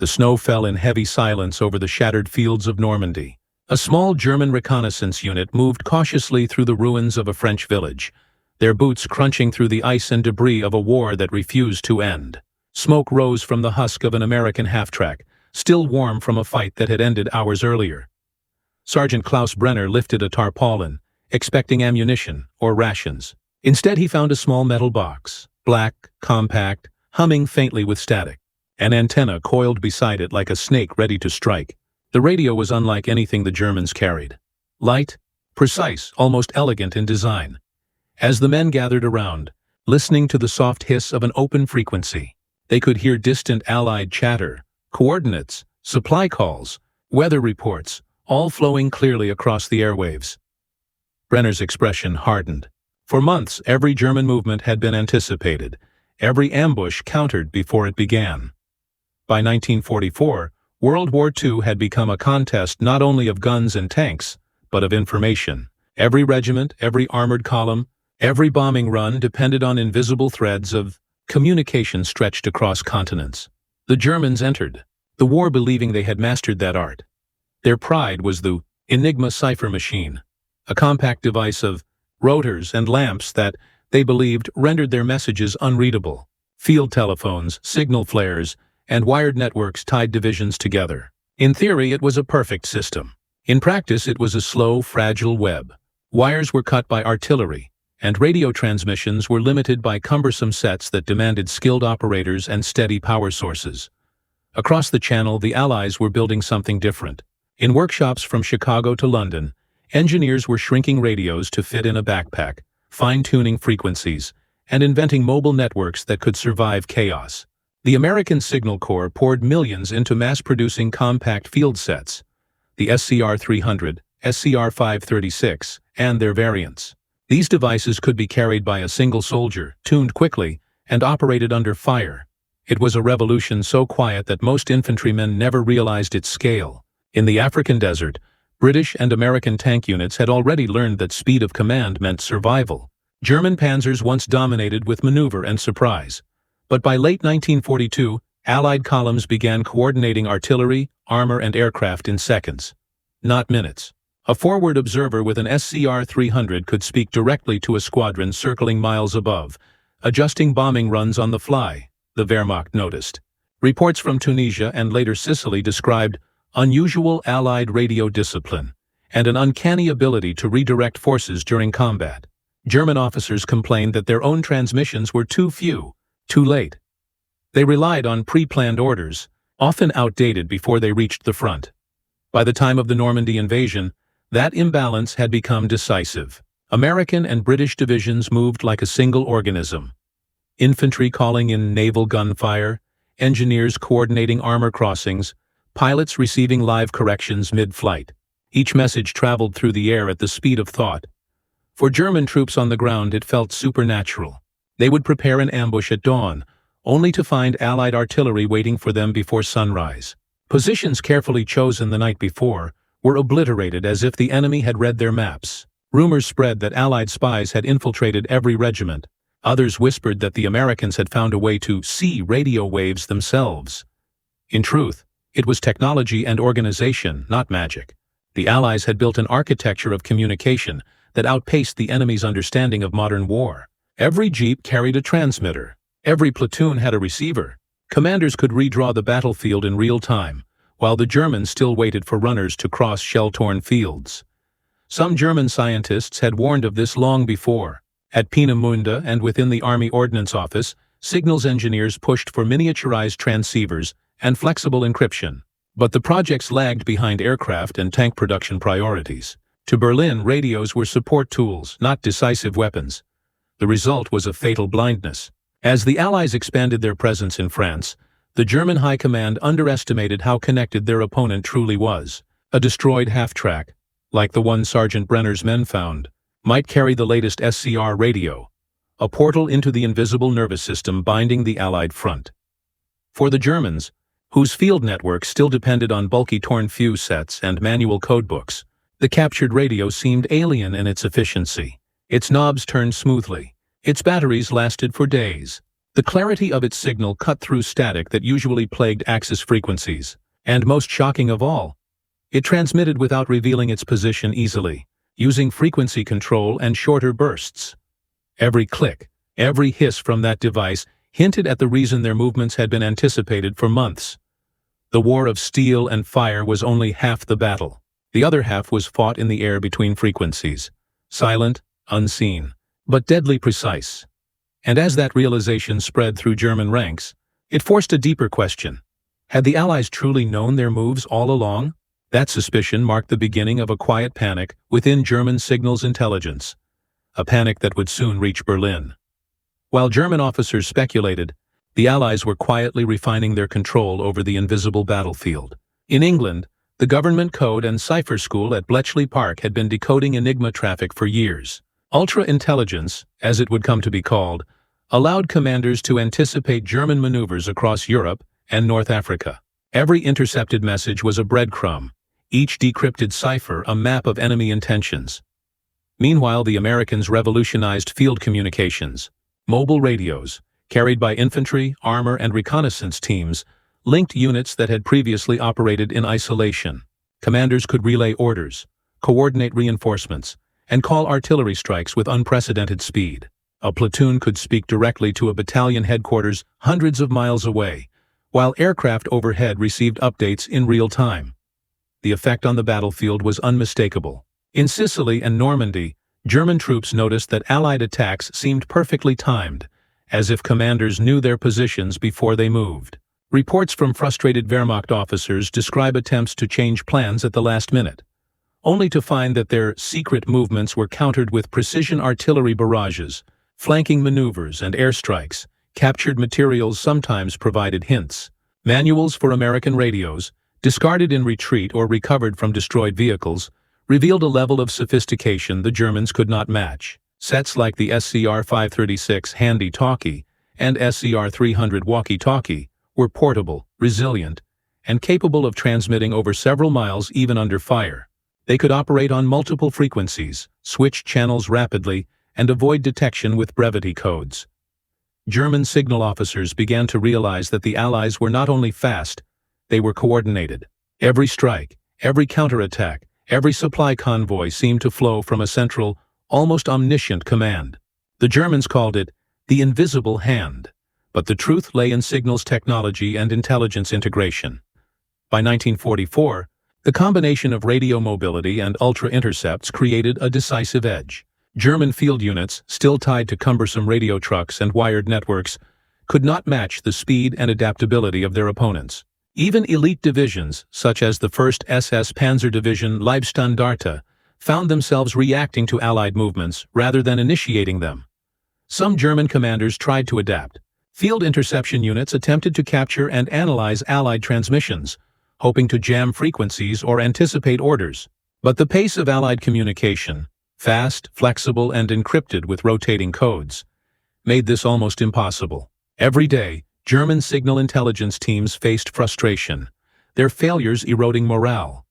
The snow fell in heavy silence over the shattered fields of Normandy. A small German reconnaissance unit moved cautiously through the ruins of a French village, their boots crunching through the ice and debris of a war that refused to end. Smoke rose from the husk of an American half-track, still warm from a fight that had ended hours earlier. Sergeant Klaus Brenner lifted a tarpaulin, expecting ammunition or rations. Instead, he found a small metal box, black, compact, humming faintly with static. An antenna coiled beside it like a snake ready to strike. The radio was unlike anything the Germans carried. Light, precise, almost elegant in design. As the men gathered around, listening to the soft hiss of an open frequency, they could hear distant Allied chatter, coordinates, supply calls, weather reports, all flowing clearly across the airwaves. Brenner's expression hardened. For months, every German movement had been anticipated, every ambush countered before it began. By 1944, World War II had become a contest not only of guns and tanks, but of information. Every regiment, every armored column, every bombing run depended on invisible threads of communication stretched across continents. The Germans entered the war believing they had mastered that art. Their pride was the Enigma cipher machine, a compact device of rotors and lamps that, they believed, rendered their messages unreadable. Field telephones, signal flares, and wired networks tied divisions together. In theory, it was a perfect system. In practice, it was a slow, fragile web. Wires were cut by artillery, and radio transmissions were limited by cumbersome sets that demanded skilled operators and steady power sources. Across the channel, the Allies were building something different. In workshops from Chicago to London, engineers were shrinking radios to fit in a backpack, fine-tuning frequencies, and inventing mobile networks that could survive chaos. The American Signal Corps poured millions into mass-producing compact field sets, the SCR-300, SCR-536, and their variants. These devices could be carried by a single soldier, tuned quickly, and operated under fire. It was a revolution so quiet that most infantrymen never realized its scale. In the African desert, British and American tank units had already learned that speed of command meant survival. German panzers once dominated with maneuver and surprise. But by late 1942, Allied columns began coordinating artillery, armor, and aircraft in seconds, not minutes. A forward observer with an SCR-300 could speak directly to a squadron circling miles above, adjusting bombing runs on the fly, the Wehrmacht noticed. Reports from Tunisia and later Sicily described unusual Allied radio discipline and an uncanny ability to redirect forces during combat. German officers complained that their own transmissions were too few, too late. They relied on pre-planned orders, often outdated before they reached the front. By the time of the Normandy invasion, that imbalance had become decisive. American and British divisions moved like a single organism. Infantry calling in naval gunfire, engineers coordinating armor crossings, pilots receiving live corrections mid-flight. Each message traveled through the air at the speed of thought. For German troops on the ground, it felt supernatural. They would prepare an ambush at dawn, only to find Allied artillery waiting for them before sunrise. Positions carefully chosen the night before were obliterated as if the enemy had read their maps. Rumors spread that Allied spies had infiltrated every regiment. Others whispered that the Americans had found a way to see radio waves themselves. In truth, it was technology and organization, not magic. The Allies had built an architecture of communication that outpaced the enemy's understanding of modern war. Every jeep carried a transmitter. Every platoon had a receiver. Commanders could redraw the battlefield in real time, while the Germans still waited for runners to cross shell-torn fields. Some German scientists had warned of this long before. At Peenemünde and within the Army Ordnance Office, signals engineers pushed for miniaturized transceivers and flexible encryption. But the projects lagged behind aircraft and tank production priorities. To Berlin, radios were support tools, not decisive weapons. The result was a fatal blindness. As the Allies expanded their presence in France, the German High Command underestimated how connected their opponent truly was. A destroyed half-track, like the one Sergeant Brenner's men found, might carry the latest SCR radio, a portal into the invisible nervous system binding the Allied front. For the Germans, whose field networks still depended on bulky torn fuse sets and manual codebooks, the captured radio seemed alien in its efficiency. Its knobs turned smoothly. Its batteries lasted for days. The clarity of its signal cut through static that usually plagued Axis frequencies. And most shocking of all, it transmitted without revealing its position easily, using frequency control and shorter bursts. Every click, every hiss from that device hinted at the reason their movements had been anticipated for months. The war of steel and fire was only half the battle. The other half was fought in the air between frequencies, silent, unseen, but deadly precise. And as that realization spread through German ranks, it forced a deeper question. Had the Allies truly known their moves all along? That suspicion marked the beginning of a quiet panic within German signals intelligence, a panic that would soon reach Berlin. While German officers speculated, the Allies were quietly refining their control over the invisible battlefield. In England, the government code and cipher school at Bletchley Park had been decoding Enigma traffic for years. Ultra-intelligence, as it would come to be called, allowed commanders to anticipate German maneuvers across Europe and North Africa. Every intercepted message was a breadcrumb, each decrypted cipher a map of enemy intentions. Meanwhile, the Americans revolutionized field communications. Mobile radios, carried by infantry, armor, and reconnaissance teams, linked units that had previously operated in isolation. Commanders could relay orders, coordinate reinforcements, and call artillery strikes with unprecedented speed. A platoon could speak directly to a battalion headquarters hundreds of miles away, while aircraft overhead received updates in real time. The effect on the battlefield was unmistakable. In Sicily and Normandy, German troops noticed that Allied attacks seemed perfectly timed, as if commanders knew their positions before they moved. Reports from frustrated Wehrmacht officers describe attempts to change plans at the last minute, only to find that their secret movements were countered with precision artillery barrages, flanking maneuvers, and airstrikes. Captured materials sometimes provided hints. Manuals for American radios, discarded in retreat or recovered from destroyed vehicles, revealed a level of sophistication the Germans could not match. Sets like the SCR-536 handy-talkie and SCR-300 walkie-talkie were portable, resilient, and capable of transmitting over several miles even under fire. They could operate on multiple frequencies, switch channels rapidly, and avoid detection with brevity codes. German signal officers began to realize that the Allies were not only fast, they were coordinated. Every strike, every counterattack, every supply convoy seemed to flow from a central, almost omniscient command. The Germans called it the invisible hand, but the truth lay in signals technology and intelligence integration. By 1944, the combination of radio mobility and ultra-intercepts created a decisive edge. German field units, still tied to cumbersome radio trucks and wired networks, could not match the speed and adaptability of their opponents. Even elite divisions, such as the 1st SS Panzer Division Leibstandarte, found themselves reacting to Allied movements rather than initiating them. Some German commanders tried to adapt. Field interception units attempted to capture and analyze Allied transmissions, hoping to jam frequencies or anticipate orders. But the pace of Allied communication, fast, flexible, and encrypted with rotating codes, made this almost impossible. Every day, German signal intelligence teams faced frustration, their failures eroding morale.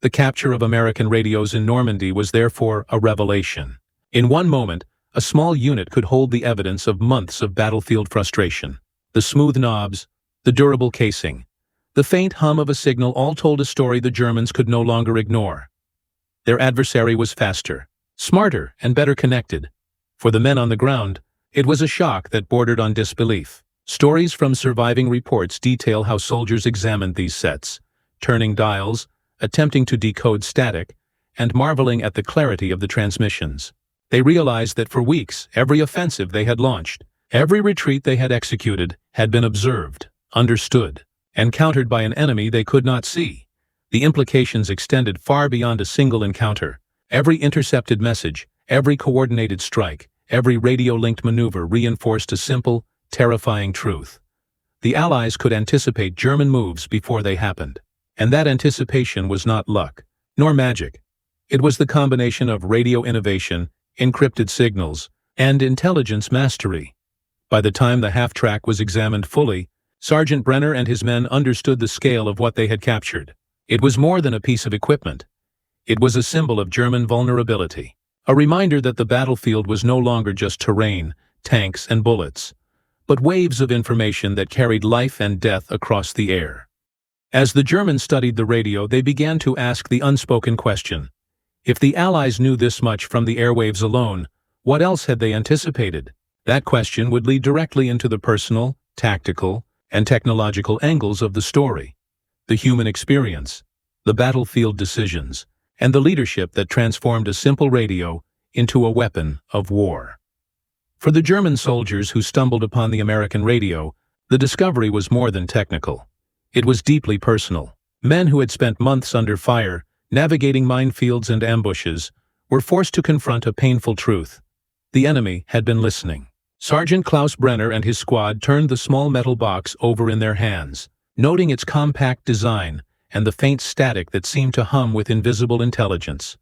The capture of American radios in Normandy was therefore a revelation. In one moment, a small unit could hold the evidence of months of battlefield frustration. The smooth knobs, the durable casing, the faint hum of a signal all told a story the Germans could no longer ignore. Their adversary was faster, smarter, and better connected. For the men on the ground, it was a shock that bordered on disbelief. Stories from surviving reports detail how soldiers examined these sets, turning dials, attempting to decode static, and marveling at the clarity of the transmissions. They realized that for weeks, every offensive they had launched, every retreat they had executed, had been observed, understood, and countered by an enemy they could not see. The implications extended far beyond a single encounter. Every intercepted message, every coordinated strike, every radio-linked maneuver reinforced a simple, terrifying truth. The Allies could anticipate German moves before they happened. And that anticipation was not luck, nor magic. It was the combination of radio innovation, encrypted signals, and intelligence mastery. By the time the half-track was examined fully, Sergeant Brenner and his men understood the scale of what they had captured. It was more than a piece of equipment. It was a symbol of German vulnerability, a reminder that the battlefield was no longer just terrain, tanks, and bullets, but waves of information that carried life and death across the air. As the Germans studied the radio, they began to ask the unspoken question: if the Allies knew this much from the airwaves alone, what else had they anticipated? That question would lead directly into the personal, tactical, and technological angles of the story. The human experience, the battlefield decisions, and the leadership that transformed a simple radio into a weapon of war. For the German soldiers who stumbled upon the American radio, the discovery was more than technical. It was deeply personal. Men who had spent months under fire, navigating minefields and ambushes, were forced to confront a painful truth. The enemy had been listening. Sergeant Klaus Brenner and his squad turned the small metal box over in their hands, noting its compact design and the faint static that seemed to hum with invisible intelligence.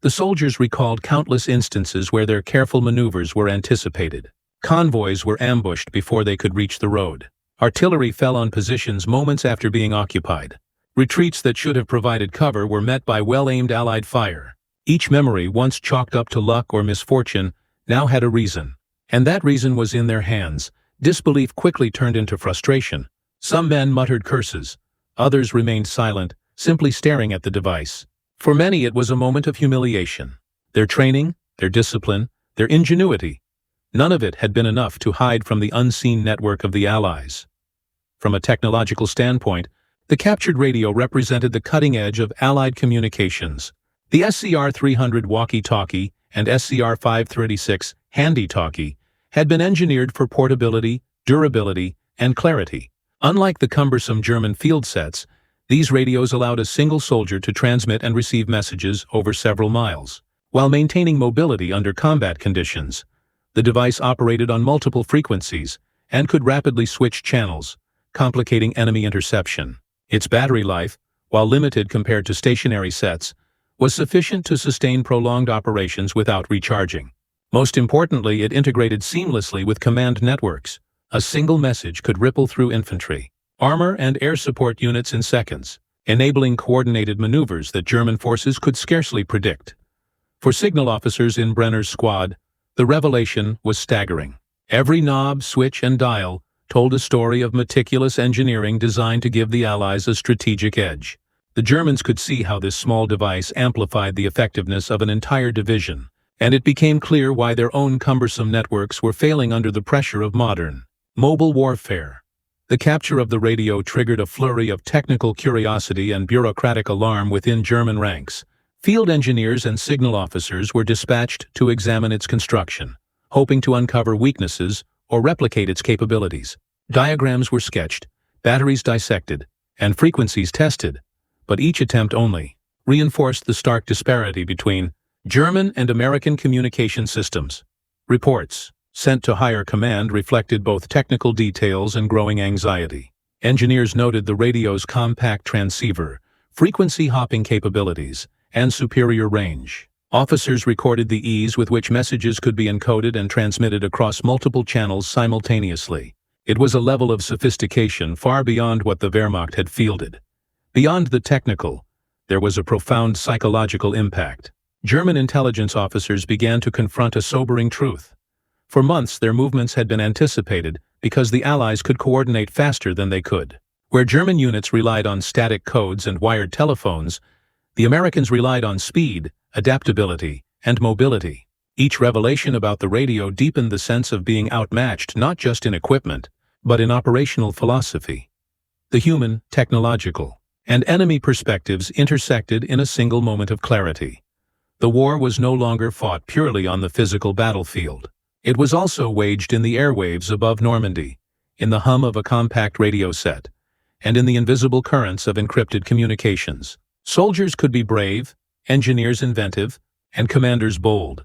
The soldiers recalled countless instances where their careful maneuvers were anticipated. Convoys were ambushed before they could reach the road. Artillery fell on positions moments after being occupied. Retreats that should have provided cover were met by well-aimed Allied fire. Each memory, once chalked up to luck or misfortune, now had a reason. And that reason was in their hands. Disbelief quickly turned into frustration. Some men muttered curses. Others remained silent, simply staring at the device. For many it was a moment of humiliation. Their training, their discipline, their ingenuity, none of it had been enough to hide from the unseen network of the Allies. From a technological standpoint, the captured radio represented the cutting edge of Allied communications. The SCR-300 walkie-talkie and SCR-536 handy-talkie had been engineered for portability, durability, and clarity. Unlike the cumbersome German field sets, these radios allowed a single soldier to transmit and receive messages over several miles. While maintaining mobility under combat conditions, the device operated on multiple frequencies and could rapidly switch channels, complicating enemy interception. Its battery life, while limited compared to stationary sets, was sufficient to sustain prolonged operations without recharging. Most importantly, it integrated seamlessly with command networks. A single message could ripple through infantry, armor, and air support units in seconds, enabling coordinated maneuvers that German forces could scarcely predict. For signal officers in Brenner's squad, the revelation was staggering. Every knob, switch, and dial told a story of meticulous engineering designed to give the Allies a strategic edge. The Germans could see how this small device amplified the effectiveness of an entire division, and it became clear why their own cumbersome networks were failing under the pressure of modern, mobile warfare. The capture of the radio triggered a flurry of technical curiosity and bureaucratic alarm within German ranks. Field engineers and signal officers were dispatched to examine its construction, hoping to uncover weaknesses or replicate its capabilities. Diagrams were sketched, batteries dissected, and frequencies tested, but each attempt only reinforced the stark disparity between German and American communication systems. Reports sent to higher command reflected both technical details and growing anxiety. Engineers noted the radio's compact transceiver, frequency hopping capabilities, and superior range. Officers recorded the ease with which messages could be encoded and transmitted across multiple channels simultaneously. It was a level of sophistication far beyond what the Wehrmacht had fielded. Beyond the technical, there was a profound psychological impact. German intelligence officers began to confront a sobering truth. For months, their movements had been anticipated because the Allies could coordinate faster than they could. Where German units relied on static codes and wired telephones, the Americans relied on speed, adaptability, and mobility. Each revelation about the radio deepened the sense of being outmatched not just in equipment, but in operational philosophy. The human, technological, and enemy perspectives intersected in a single moment of clarity. The war was no longer fought purely on the physical battlefield. It was also waged in the airwaves above Normandy, in the hum of a compact radio set, and in the invisible currents of encrypted communications. Soldiers could be brave, engineers inventive, and commanders bold.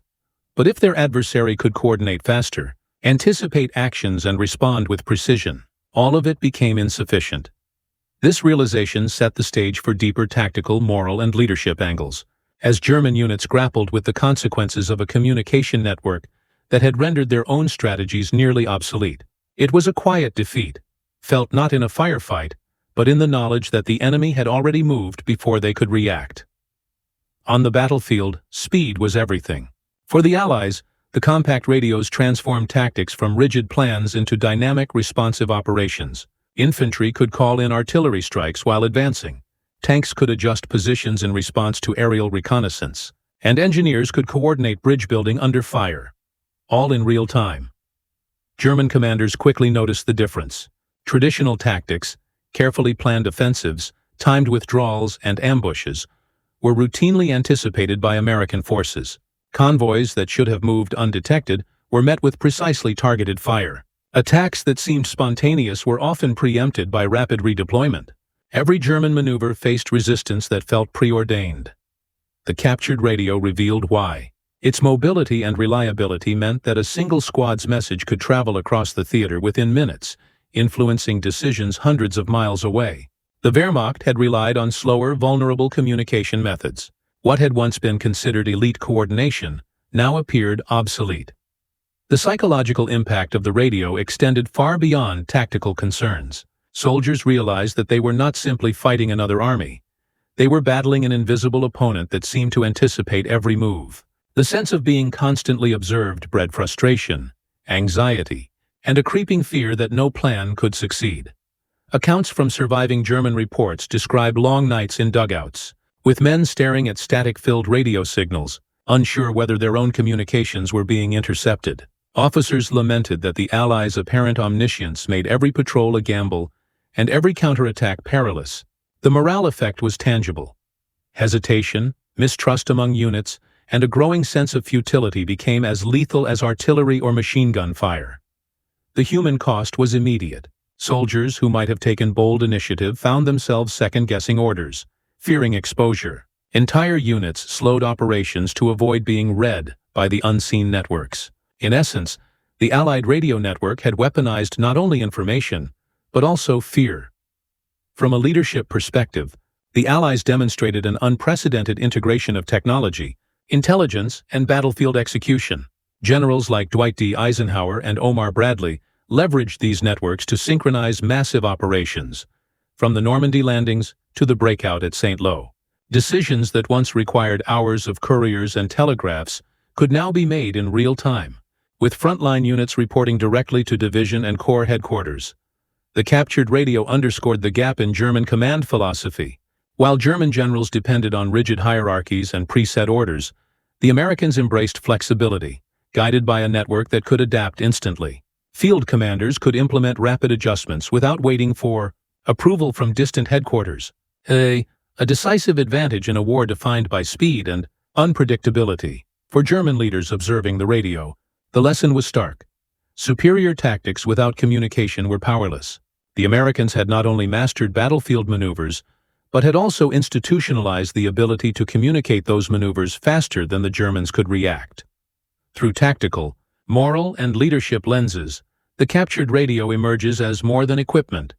But if their adversary could coordinate faster, anticipate actions, and respond with precision, all of it became insufficient. This realization set the stage for deeper tactical, moral, and leadership angles, as German units grappled with the consequences of a communication network that had rendered their own strategies nearly obsolete. It was a quiet defeat, felt not in a firefight, but in the knowledge that the enemy had already moved before they could react. On the battlefield, speed was everything. For the Allies, The compact radios transformed tactics from rigid plans into dynamic, responsive operations. Infantry could call in artillery strikes while advancing. Tanks could adjust positions in response to aerial reconnaissance. And engineers could coordinate bridge building under fire. All in real time. German commanders quickly noticed the difference. Traditional tactics, carefully planned offensives, timed withdrawals, and ambushes, were routinely anticipated by American forces. Convoys that should have moved undetected were met with precisely targeted fire. Attacks that seemed spontaneous were often preempted by rapid redeployment. Every German maneuver faced resistance that felt preordained. The captured radio revealed why. Its mobility and reliability meant that a single squad's message could travel across the theater within minutes, influencing decisions hundreds of miles away. The Wehrmacht had relied on slower, vulnerable communication methods. What had once been considered elite coordination now appeared obsolete. The psychological impact of the radio extended far beyond tactical concerns. Soldiers realized that they were not simply fighting another army. They were battling an invisible opponent that seemed to anticipate every move. The sense of being constantly observed bred frustration, anxiety, and a creeping fear that no plan could succeed. Accounts from surviving German reports describe long nights in dugouts, with men staring at static-filled radio signals, unsure whether their own communications were being intercepted. Officers lamented that the Allies' apparent omniscience made every patrol a gamble and every counterattack perilous. The morale effect was tangible. Hesitation, mistrust among units, and a growing sense of futility became as lethal as artillery or machine gun fire. The human cost was immediate. Soldiers who might have taken bold initiative found themselves second-guessing orders, fearing exposure. Entire units slowed operations to avoid being read by the unseen networks. In essence, the Allied radio network had weaponized not only information, but also fear. From a leadership perspective, the Allies demonstrated an unprecedented integration of technology, intelligence, and battlefield execution. Generals like Dwight D. Eisenhower and Omar Bradley leveraged these networks to synchronize massive operations, from the Normandy landings to the breakout at St. Lo. Decisions that once required hours of couriers and telegraphs could now be made in real time, with frontline units reporting directly to division and corps headquarters. The captured radio underscored the gap in German command philosophy. While German generals depended on rigid hierarchies and preset orders, the Americans embraced flexibility, guided by a network that could adapt instantly. Field commanders could implement rapid adjustments without waiting for approval from distant headquarters. A decisive advantage in a war defined by speed and unpredictability. For German leaders observing the radio, the lesson was stark. Superior tactics without communication were powerless. The Americans had not only mastered battlefield maneuvers, but had also institutionalized the ability to communicate those maneuvers faster than the Germans could react. Through tactical, moral, and leadership lenses, the captured radio emerges as more than equipment.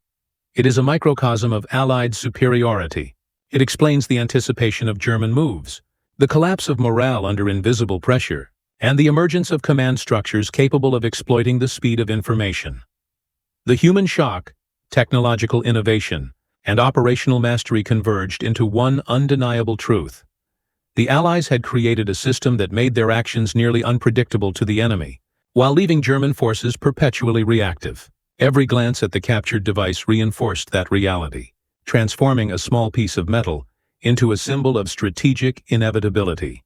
It is a microcosm of Allied superiority. It explains the anticipation of German moves, the collapse of morale under invisible pressure, and the emergence of command structures capable of exploiting the speed of information. The human shock, technological innovation, and operational mastery converged into one undeniable truth. The Allies had created a system that made their actions nearly unpredictable to the enemy, while leaving German forces perpetually reactive. Every glance at the captured device reinforced that reality, transforming a small piece of metal into a symbol of strategic inevitability.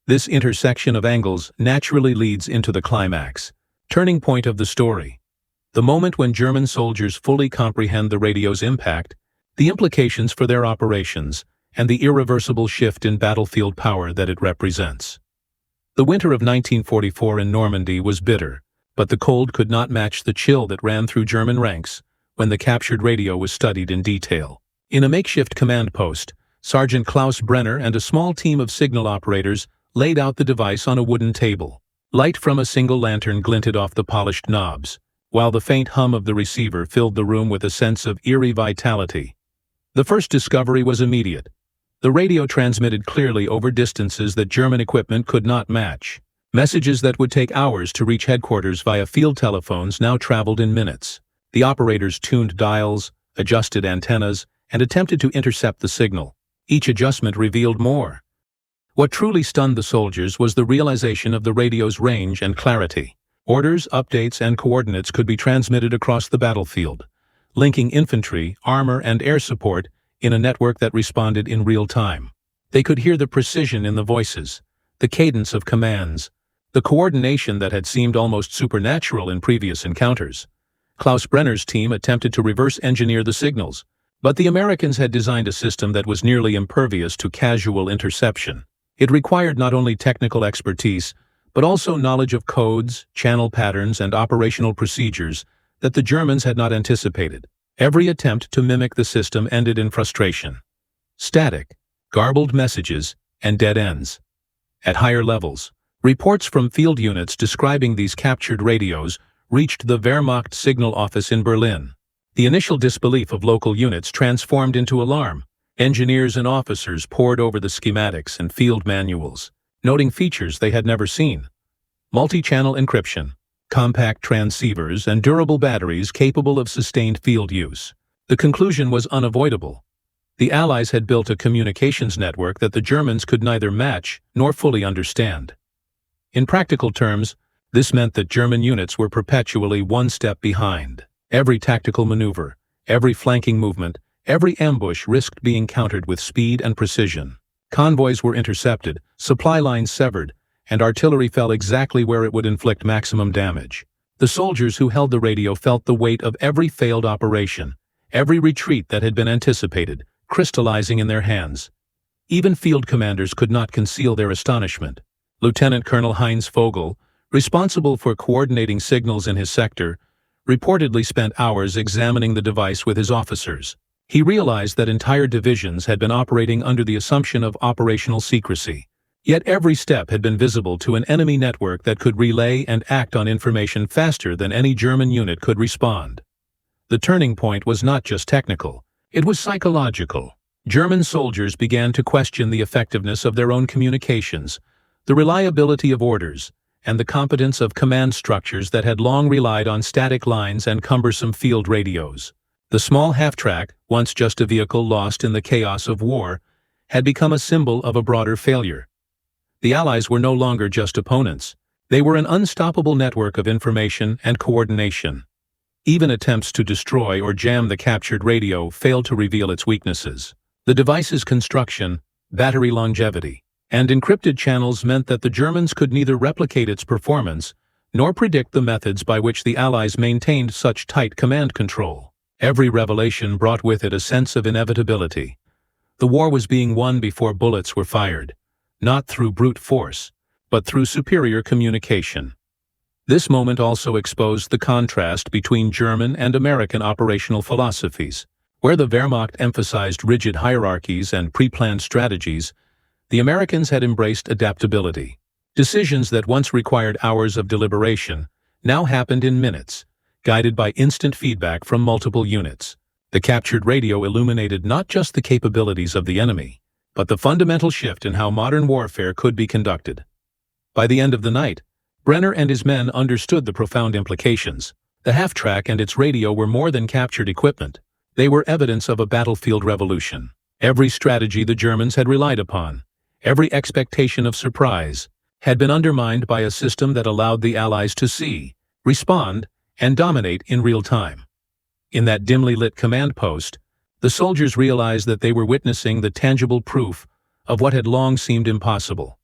This intersection of angles naturally leads into the climax, turning point of the story. The moment when German soldiers fully comprehend the radio's impact, the implications for their operations, and the irreversible shift in battlefield power that it represents. The winter of 1944 in Normandy was bitter, but the cold could not match the chill that ran through German ranks when the captured radio was studied in detail. In a makeshift command post, Sergeant Klaus Brenner and a small team of signal operators laid out the device on a wooden table. Light from a single lantern glinted off the polished knobs, while the faint hum of the receiver filled the room with a sense of eerie vitality. The first discovery was immediate. The radio transmitted clearly over distances that German equipment could not match. Messages that would take hours to reach headquarters via field telephones now traveled in minutes. The operators tuned dials, adjusted antennas, and attempted to intercept the signal. Each adjustment revealed more. What truly stunned the soldiers was the realization of the radio's range and clarity. Orders, updates, and coordinates could be transmitted across the battlefield, linking infantry, armor, and air support in a network that responded in real time. They could hear the precision in the voices, the cadence of commands, the coordination that had seemed almost supernatural in previous encounters. Klaus Brenner's team attempted to reverse-engineer the signals, but the Americans had designed a system that was nearly impervious to casual interception. It required not only technical expertise, but also knowledge of codes, channel patterns, and operational procedures that the Germans had not anticipated. Every attempt to mimic the system ended in frustration. Static, garbled messages, and dead ends. At higher levels, reports from field units describing these captured radios reached the Wehrmacht signal office in Berlin. The initial disbelief of local units transformed into alarm. Engineers and officers pored over the schematics and field manuals, noting features they had never seen. Multi-channel encryption, compact transceivers, and durable batteries capable of sustained field use. The conclusion was unavoidable. The Allies had built a communications network that the Germans could neither match nor fully understand. In practical terms, this meant that German units were perpetually one step behind. Every tactical maneuver, every flanking movement, every ambush risked being countered with speed and precision. Convoys were intercepted, supply lines severed, and artillery fell exactly where it would inflict maximum damage. The soldiers who held the radio felt the weight of every failed operation, every retreat that had been anticipated, crystallizing in their hands. Even field commanders could not conceal their astonishment. Lieutenant Colonel Heinz Vogel, responsible for coordinating signals in his sector, reportedly spent hours examining the device with his officers. He realized that entire divisions had been operating under the assumption of operational secrecy. Yet every step had been visible to an enemy network that could relay and act on information faster than any German unit could respond. The turning point was not just technical. It was psychological. German soldiers began to question the effectiveness of their own communications, the reliability of orders, and the competence of command structures that had long relied on static lines and cumbersome field radios. The small half-track, once just a vehicle lost in the chaos of war, had become a symbol of a broader failure. The Allies were no longer just opponents. They were an unstoppable network of information and coordination. Even attempts to destroy or jam the captured radio failed to reveal its weaknesses. The device's construction, battery longevity, and encrypted channels meant that the Germans could neither replicate its performance nor predict the methods by which the Allies maintained such tight command control. Every revelation brought with it a sense of inevitability. The war was being won before bullets were fired, not through brute force, but through superior communication. This moment also exposed the contrast between German and American operational philosophies. Where the Wehrmacht emphasized rigid hierarchies and pre-planned strategies, the Americans had embraced adaptability. Decisions that once required hours of deliberation now happened in minutes, guided by instant feedback from multiple units. The captured radio illuminated not just the capabilities of the enemy, but the fundamental shift in how modern warfare could be conducted. By the end of the night, Brenner and his men understood the profound implications. The half-track and its radio were more than captured equipment. They were evidence of a battlefield revolution. Every strategy the Germans had relied upon, every expectation of surprise, had been undermined by a system that allowed the Allies to see, respond, and dominate in real time. In that dimly lit command post, the soldiers realized that they were witnessing the tangible proof of what had long seemed impossible.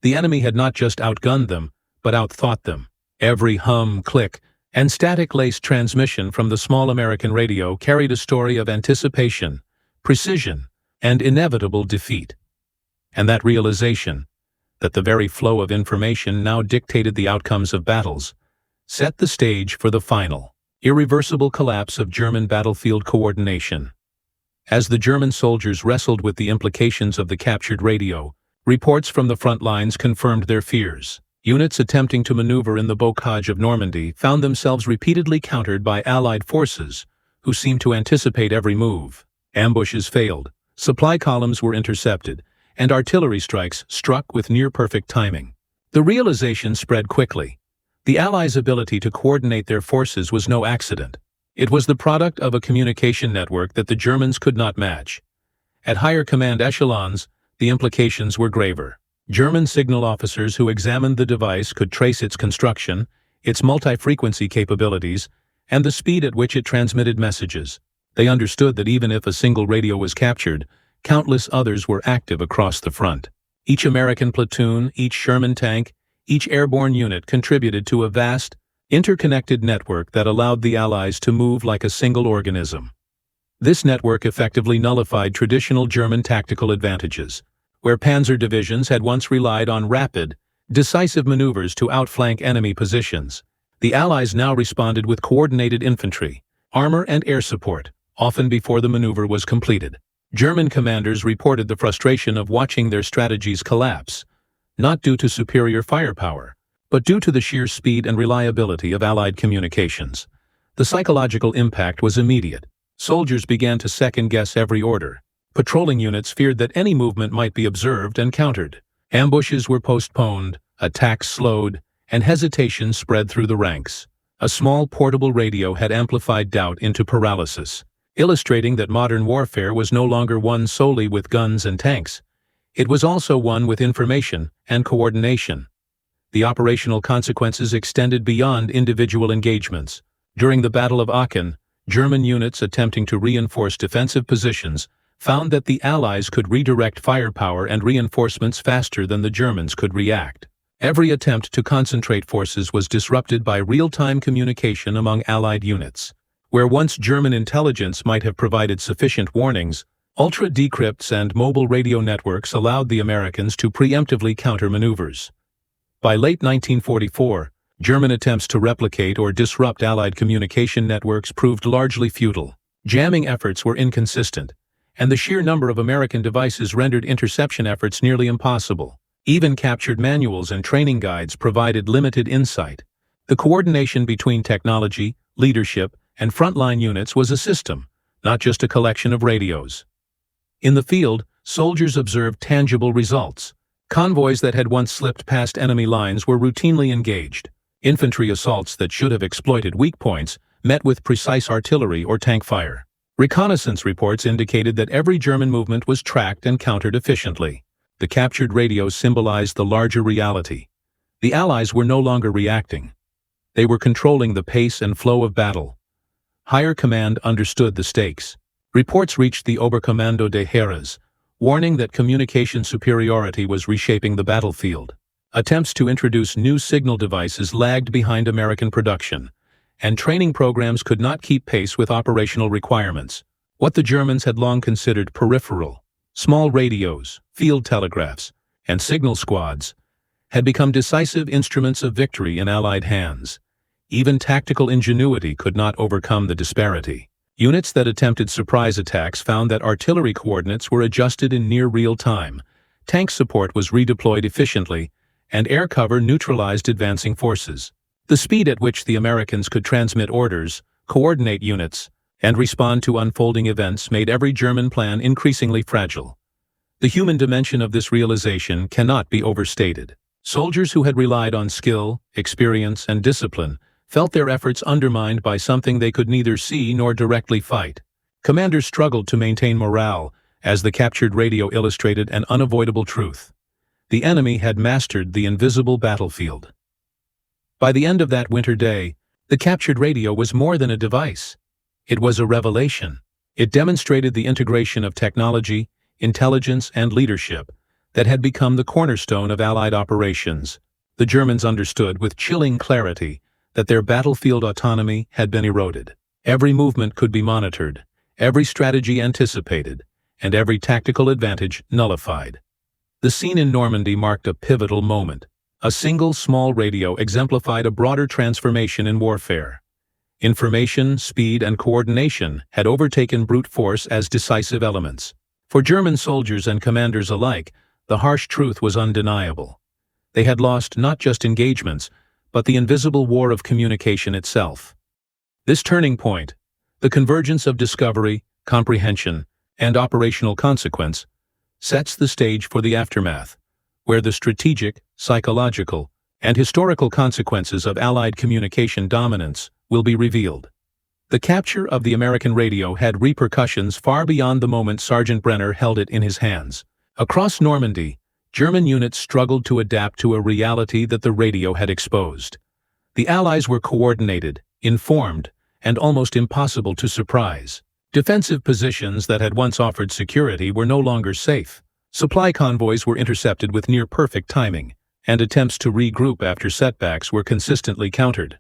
The enemy had not just outgunned them, but outthought them. Every hum, click, and static-laced transmission from the small American radio carried a story of anticipation, precision, and inevitable defeat. And that realization, that the very flow of information now dictated the outcomes of battles, set the stage for the final, irreversible collapse of German battlefield coordination. As the German soldiers wrestled with the implications of the captured radio, reports from the front lines confirmed their fears. Units attempting to maneuver in the bocage of Normandy found themselves repeatedly countered by Allied forces, who seemed to anticipate every move. Ambushes failed, supply columns were intercepted, and artillery strikes struck with near-perfect timing. The realization spread quickly. The Allies' ability to coordinate their forces was no accident. It was the product of a communication network that the Germans could not match. At higher command echelons, the implications were graver. German signal officers who examined the device could trace its construction, its multi-frequency capabilities, and the speed at which it transmitted messages. They understood that even if a single radio was captured, countless others were active across the front. Each American platoon, each Sherman tank, each airborne unit contributed to a vast, interconnected network that allowed the Allies to move like a single organism. This network effectively nullified traditional German tactical advantages. Where panzer divisions had once relied on rapid, decisive maneuvers to outflank enemy positions, the Allies now responded with coordinated infantry, armor and air support, often before the maneuver was completed. German commanders reported the frustration of watching their strategies collapse, not due to superior firepower, but due to the sheer speed and reliability of Allied communications. The psychological impact was immediate. Soldiers began to second-guess every order. Patrolling units feared that any movement might be observed and countered. Ambushes were postponed, attacks slowed, and hesitation spread through the ranks. A small portable radio had amplified doubt into paralysis, illustrating that modern warfare was no longer one solely with guns and tanks. It was also one with information and coordination. The operational consequences extended beyond individual engagements. During the Battle of Aachen, German units attempting to reinforce defensive positions found that the Allies could redirect firepower and reinforcements faster than the Germans could react. Every attempt to concentrate forces was disrupted by real-time communication among Allied units. Where once German intelligence might have provided sufficient warnings, ultra-decrypts and mobile radio networks allowed the Americans to preemptively counter maneuvers. By late 1944, German attempts to replicate or disrupt Allied communication networks proved largely futile. Jamming efforts were inconsistent, and the sheer number of American devices rendered interception efforts nearly impossible. Even captured manuals and training guides provided limited insight. The coordination between technology, leadership, and frontline units was a system, not just a collection of radios. In the field, soldiers observed tangible results. Convoys that had once slipped past enemy lines were routinely engaged. Infantry assaults that should have exploited weak points met with precise artillery or tank fire. Reconnaissance reports indicated that every German movement was tracked and countered efficiently. The captured radios symbolized the larger reality. The Allies were no longer reacting. They were controlling the pace and flow of battle. Higher command understood the stakes. Reports reached the Oberkommando des Heeres, warning that communication superiority was reshaping the battlefield. Attempts to introduce new signal devices lagged behind American production, and training programs could not keep pace with operational requirements. What the Germans had long considered peripheral, small radios, field telegraphs, and signal squads, had become decisive instruments of victory in Allied hands. Even tactical ingenuity could not overcome the disparity. Units that attempted surprise attacks found that artillery coordinates were adjusted in near real time, tank support was redeployed efficiently, and air cover neutralized advancing forces. The speed at which the Americans could transmit orders, coordinate units, and respond to unfolding events made every German plan increasingly fragile. The human dimension of this realization cannot be overstated. Soldiers who had relied on skill, experience, and discipline felt their efforts undermined by something they could neither see nor directly fight. Commanders struggled to maintain morale, as the captured radio illustrated an unavoidable truth. The enemy had mastered the invisible battlefield. By the end of that winter day, the captured radio was more than a device. It was a revelation. It demonstrated the integration of technology, intelligence, and leadership that had become the cornerstone of Allied operations. The Germans understood with chilling clarity that their battlefield autonomy had been eroded. Every movement could be monitored, every strategy anticipated, and every tactical advantage nullified. The scene in Normandy marked a pivotal moment. A single small radio exemplified a broader transformation in warfare. Information, speed, and coordination had overtaken brute force as decisive elements. For German soldiers and commanders alike, the harsh truth was undeniable. They had lost not just engagements, but the invisible war of communication itself. This turning point, the convergence of discovery, comprehension, and operational consequence, sets the stage for the aftermath, where the strategic, psychological, and historical consequences of Allied communication dominance will be revealed. The capture of the American radio had repercussions far beyond the moment Sergeant Brenner held it in his hands. Across Normandy, German units struggled to adapt to a reality that the radio had exposed. The Allies were coordinated, informed, and almost impossible to surprise. Defensive positions that had once offered security were no longer safe. Supply convoys were intercepted with near-perfect timing, and attempts to regroup after setbacks were consistently countered.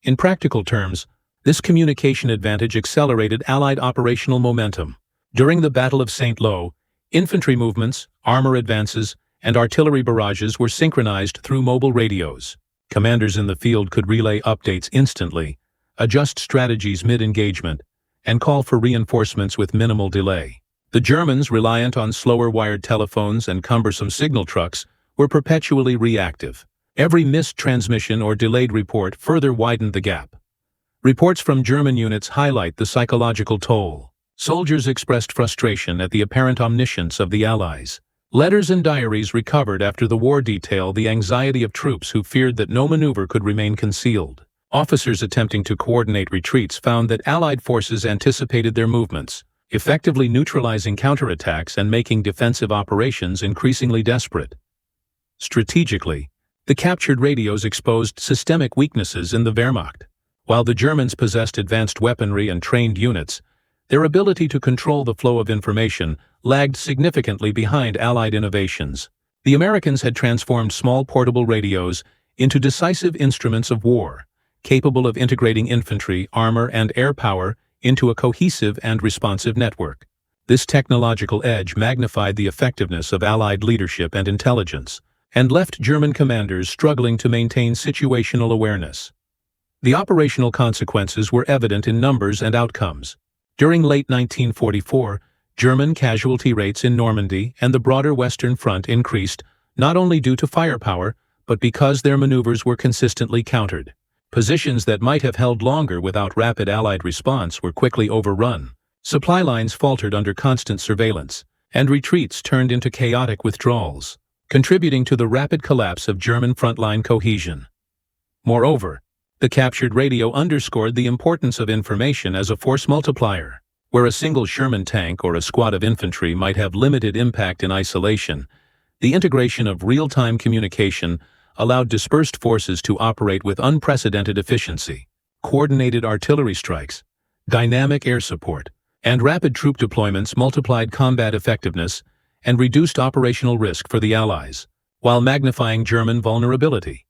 In practical terms, this communication advantage accelerated Allied operational momentum. During the Battle of St. Lo, infantry movements, armor advances, and artillery barrages were synchronized through mobile radios. Commanders in the field could relay updates instantly, adjust strategies mid-engagement, and call for reinforcements with minimal delay. The Germans, reliant on slower wired telephones and cumbersome signal trucks, were perpetually reactive. Every missed transmission or delayed report further widened the gap. Reports from German units highlight the psychological toll. Soldiers expressed frustration at the apparent omniscience of the Allies. Letters and diaries recovered after the war detail the anxiety of troops who feared that no maneuver could remain concealed. Officers attempting to coordinate retreats found that Allied forces anticipated their movements, effectively neutralizing counterattacks and making defensive operations increasingly desperate. Strategically, the captured radios exposed systemic weaknesses in the Wehrmacht. While the Germans possessed advanced weaponry and trained units, their ability to control the flow of information lagged significantly behind Allied innovations. The Americans had transformed small portable radios into decisive instruments of war, capable of integrating infantry, armor, and air power into a cohesive and responsive network. This technological edge magnified the effectiveness of Allied leadership and intelligence, and left German commanders struggling to maintain situational awareness. The operational consequences were evident in numbers and outcomes. During late 1944, German casualty rates in Normandy and the broader Western Front increased, not only due to firepower, but because their maneuvers were consistently countered. Positions that might have held longer without rapid Allied response were quickly overrun. Supply lines faltered under constant surveillance, and retreats turned into chaotic withdrawals, contributing to the rapid collapse of German frontline cohesion. Moreover, the captured radio underscored the importance of information as a force multiplier. Where a single Sherman tank or a squad of infantry might have limited impact in isolation, the integration of real-time communication allowed dispersed forces to operate with unprecedented efficiency. Coordinated artillery strikes, dynamic air support, and rapid troop deployments multiplied combat effectiveness and reduced operational risk for the Allies, while magnifying German vulnerability.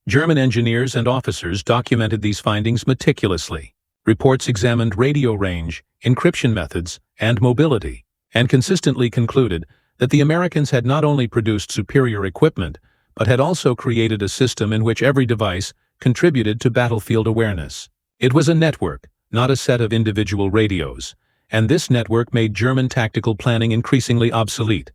German engineers and officers documented these findings meticulously. Reports examined radio range, encryption methods, and mobility, and consistently concluded that the Americans had not only produced superior equipment, but had also created a system in which every device contributed to battlefield awareness. It was a network, not a set of individual radios, and this network made German tactical planning increasingly obsolete.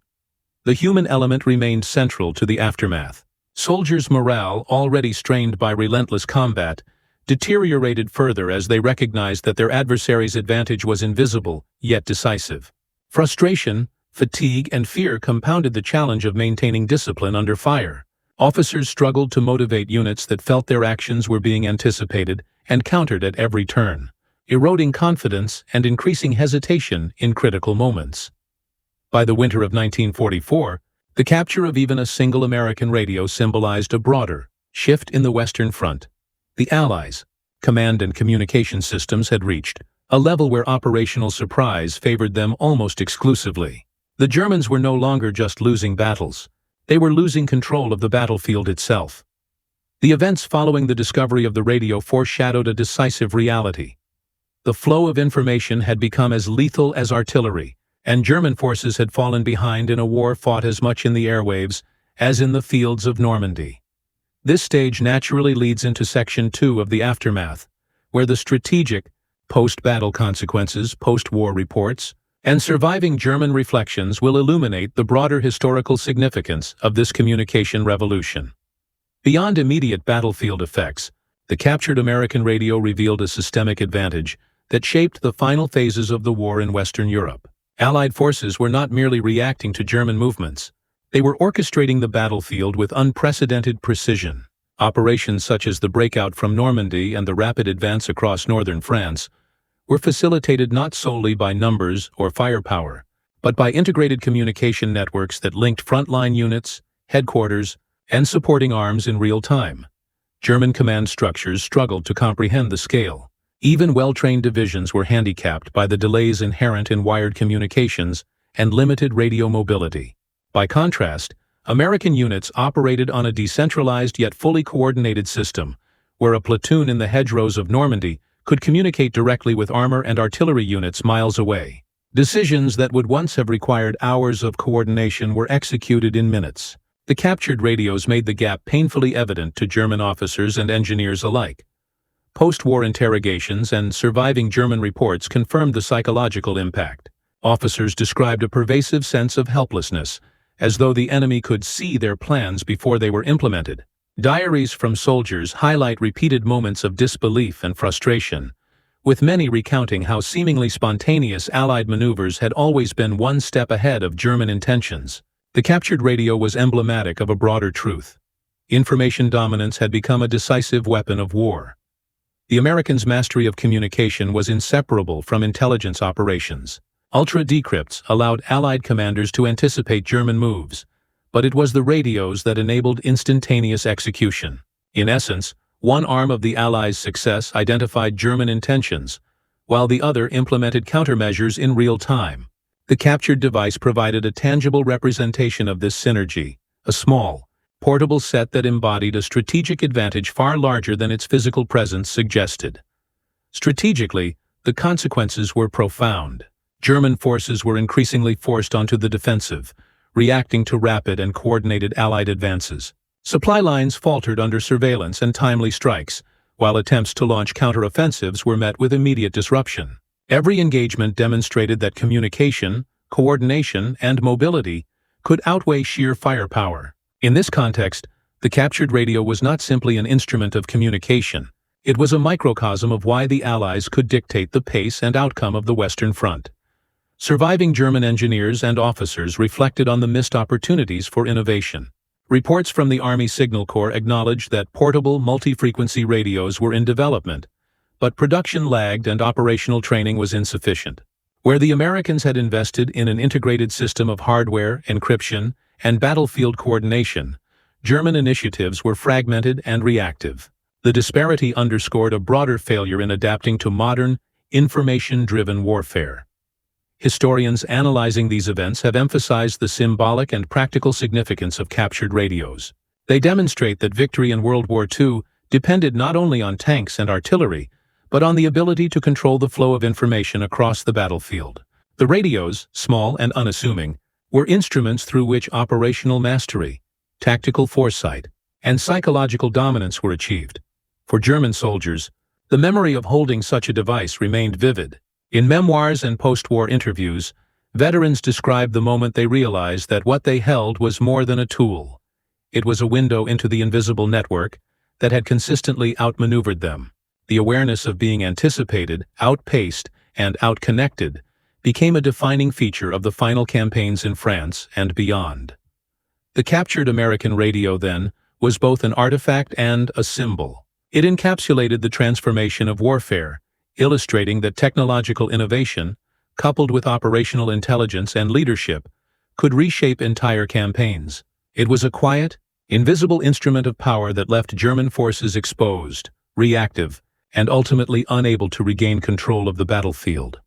The human element remained central to the aftermath. Soldiers' morale, already strained by relentless combat, deteriorated further as they recognized that their adversary's advantage was invisible, yet decisive. Frustration, fatigue, and fear compounded the challenge of maintaining discipline under fire. Officers struggled to motivate units that felt their actions were being anticipated and countered at every turn, eroding confidence and increasing hesitation in critical moments. By the winter of 1944, the capture of even a single American radio symbolized a broader shift in the Western Front. The Allies' command and communication systems had reached a level where operational surprise favored them almost exclusively. The Germans were no longer just losing battles, they were losing control of the battlefield itself. The events following the discovery of the radio foreshadowed a decisive reality. The flow of information had become as lethal as artillery, and German forces had fallen behind in a war fought as much in the airwaves as in the fields of Normandy. This stage naturally leads into Section 2 of the aftermath, where the strategic, post-battle consequences, post-war reports, and surviving German reflections will illuminate the broader historical significance of this communication revolution. Beyond immediate battlefield effects, the captured American radio revealed a systemic advantage that shaped the final phases of the war in Western Europe. Allied forces were not merely reacting to German movements, they were orchestrating the battlefield with unprecedented precision. Operations such as the breakout from Normandy and the rapid advance across northern France were facilitated not solely by numbers or firepower, but by integrated communication networks that linked frontline units, headquarters, and supporting arms in real time. German command structures struggled to comprehend the scale. Even well-trained divisions were handicapped by the delays inherent in wired communications and limited radio mobility. By contrast, American units operated on a decentralized yet fully coordinated system, where a platoon in the hedgerows of Normandy could communicate directly with armor and artillery units miles away. Decisions that would once have required hours of coordination were executed in minutes. The captured radios made the gap painfully evident to German officers and engineers alike. Post-war interrogations and surviving German reports confirmed the psychological impact. Officers described a pervasive sense of helplessness, as though the enemy could see their plans before they were implemented. Diaries from soldiers highlight repeated moments of disbelief and frustration, with many recounting how seemingly spontaneous Allied maneuvers had always been one step ahead of German intentions. The captured radio was emblematic of a broader truth. Information dominance had become a decisive weapon of war. The Americans' mastery of communication was inseparable from intelligence operations. Ultra-decrypts allowed Allied commanders to anticipate German moves, but it was the radios that enabled instantaneous execution. In essence, one arm of the Allies' success identified German intentions, while the other implemented countermeasures in real time. The captured device provided a tangible representation of this synergy, a small, portable set that embodied a strategic advantage far larger than its physical presence suggested. Strategically, the consequences were profound. German forces were increasingly forced onto the defensive, reacting to rapid and coordinated Allied advances. Supply lines faltered under surveillance and timely strikes, while attempts to launch counteroffensives were met with immediate disruption. Every engagement demonstrated that communication, coordination, and mobility could outweigh sheer firepower. In this context, the captured radio was not simply an instrument of communication. It was a microcosm of why the Allies could dictate the pace and outcome of the Western Front. Surviving German engineers and officers reflected on the missed opportunities for innovation. Reports from the Army Signal Corps acknowledged that portable multi-frequency radios were in development, but production lagged and operational training was insufficient. Where the Americans had invested in an integrated system of hardware, encryption, and battlefield coordination, German initiatives were fragmented and reactive. The disparity underscored a broader failure in adapting to modern, information-driven warfare. Historians analyzing these events have emphasized the symbolic and practical significance of captured radios. They demonstrate that victory in World War II depended not only on tanks and artillery, but on the ability to control the flow of information across the battlefield. The radios, small and unassuming, were instruments through which operational mastery, tactical foresight, and psychological dominance were achieved. For German soldiers, the memory of holding such a device remained vivid. In memoirs and post-war interviews, veterans described the moment they realized that what they held was more than a tool. It was a window into the invisible network that had consistently outmaneuvered them. The awareness of being anticipated, outpaced, and outconnected became a defining feature of the final campaigns in France and beyond. The captured American radio, then, was both an artifact and a symbol. It encapsulated the transformation of warfare, illustrating that technological innovation, coupled with operational intelligence and leadership, could reshape entire campaigns. It was a quiet, invisible instrument of power that left German forces exposed, reactive, and ultimately unable to regain control of the battlefield.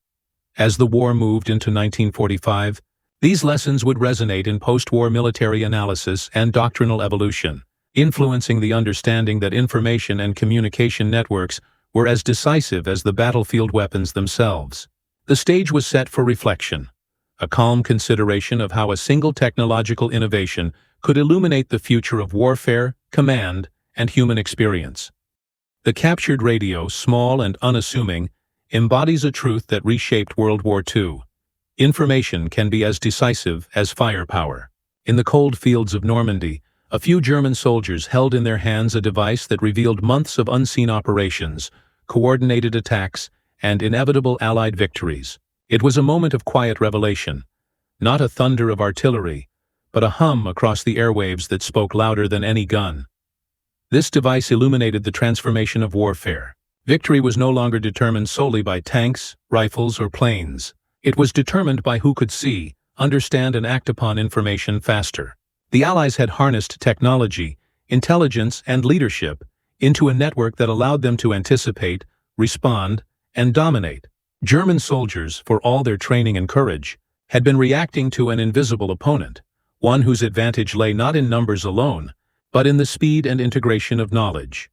As the war moved into 1945, these lessons would resonate in post-war military analysis and doctrinal evolution, influencing the understanding that information and communication networks were as decisive as the battlefield weapons themselves. The stage was set for reflection, a calm consideration of how a single technological innovation could illuminate the future of warfare, command, and human experience. The captured radio, small and unassuming, embodies a truth that reshaped World War II. Information can be as decisive as firepower. In the cold fields of Normandy, a few German soldiers held in their hands a device that revealed months of unseen operations, coordinated attacks, and inevitable Allied victories. It was a moment of quiet revelation, not a thunder of artillery, but a hum across the airwaves that spoke louder than any gun. This device illuminated the transformation of warfare. Victory was no longer determined solely by tanks, rifles, or planes. It was determined by who could see, understand and act upon information faster. The Allies had harnessed technology, intelligence, and leadership into a network that allowed them to anticipate, respond, and dominate. German soldiers, for all their training and courage, had been reacting to an invisible opponent, one whose advantage lay not in numbers alone, but in the speed and integration of knowledge.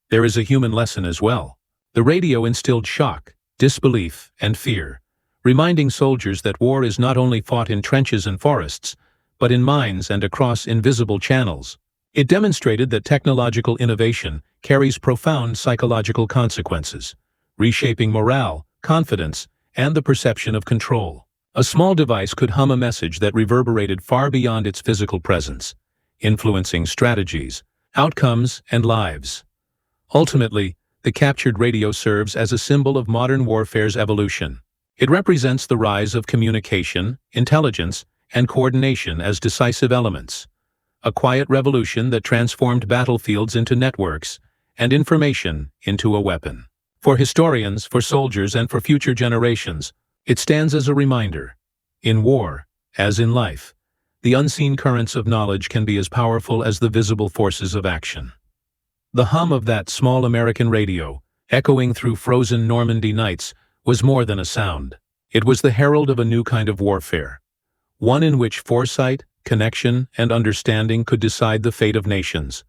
There is a human lesson as well. The radio instilled shock, disbelief, and fear, reminding soldiers that war is not only fought in trenches and forests, but in mines and across invisible channels. It demonstrated that technological innovation carries profound psychological consequences, reshaping morale, confidence, and the perception of control. A small device could hum a message that reverberated far beyond its physical presence, influencing strategies, outcomes, and lives. Ultimately, the captured radio serves as a symbol of modern warfare's evolution. It represents the rise of communication, intelligence, and coordination as decisive elements, a quiet revolution that transformed battlefields into networks and information into a weapon. For historians, for soldiers, and for future generations, it stands as a reminder. In war, as in life, the unseen currents of knowledge can be as powerful as the visible forces of action. The hum of that small American radio, echoing through frozen Normandy nights, was more than a sound. It was the herald of a new kind of warfare, one in which foresight, connection, and understanding could decide the fate of nations.